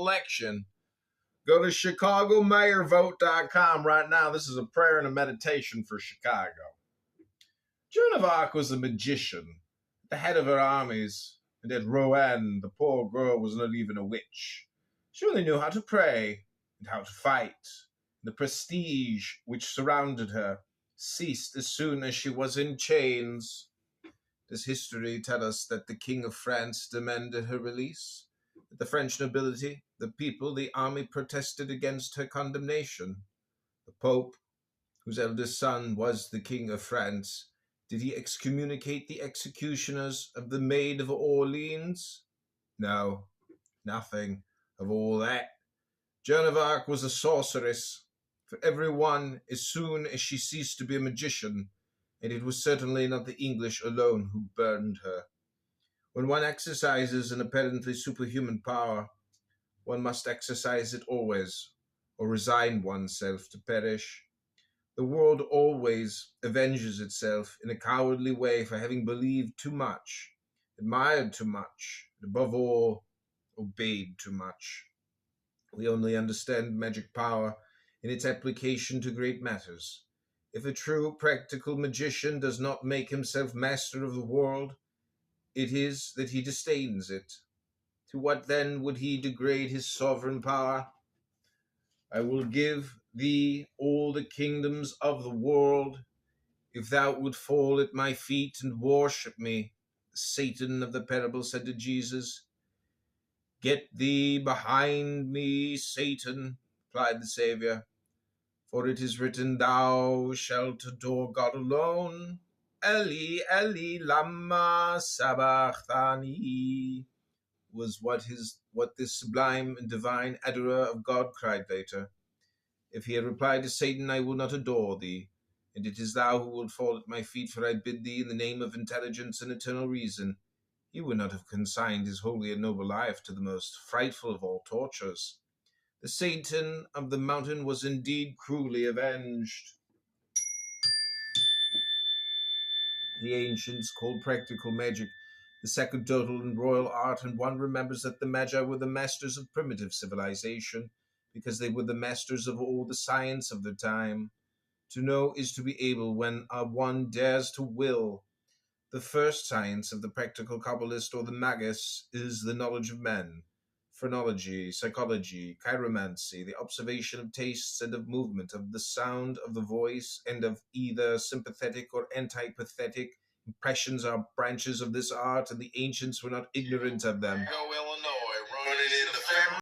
election. Go to ChicagoMayorVote.com right now. This is a prayer and a meditation for Chicago. Joan of Arc was a magician, the head of her armies, and at Rouen, the poor girl was not even a witch. She only knew how to pray and how to fight. The prestige which surrounded her ceased as soon as she was in chains. Does history tell us that the King of France demanded her release? That the French nobility, the people, the army protested against her condemnation? The Pope, whose eldest son was the King of France, did he excommunicate the executioners of the Maid of Orleans? No, nothing of all that. Joan of Arc was a sorceress for every one as soon as she ceased to be a magician, and it was certainly not the English alone who burned her. When one exercises an apparently superhuman power, one must exercise it always, or resign oneself to perish. The world always avenges itself in a cowardly way for having believed too much, admired too much, and above all, obeyed too much. We only understand magic power in its application to great matters. If a true practical magician does not make himself master of the world, it is that he disdains it. To what then would he degrade his sovereign power? I will give thee all the kingdoms of the world, if thou would fall at my feet and worship me. Satan of the parable said to Jesus. Get thee behind me, Satan, replied the Saviour, for it is written, Thou shalt adore God alone. Eli, Eli, lama sabachthani, was what this sublime and divine adorer of God cried later. If he had replied to Satan, I will not adore thee, and it is thou who wilt fall at my feet, for I bid thee in the name of intelligence and eternal reason, he would not have consigned his holy and noble life to the most frightful of all tortures. The Satan of the mountain was indeed cruelly avenged. The ancients called practical magic the sacerdotal and royal art, and one remembers that the Magi were the masters of primitive civilization, because they were the masters of all the science of their time. To know is to be able when one dares to will. The first science of the practical Kabbalist or the Magus is the knowledge of men. Phrenology, psychology, chiromancy, the observation of tastes and of movement, of the sound of the voice, and of either sympathetic or antipathetic impressions are branches of this art, and the ancients were not ignorant of them. Go, Illinois.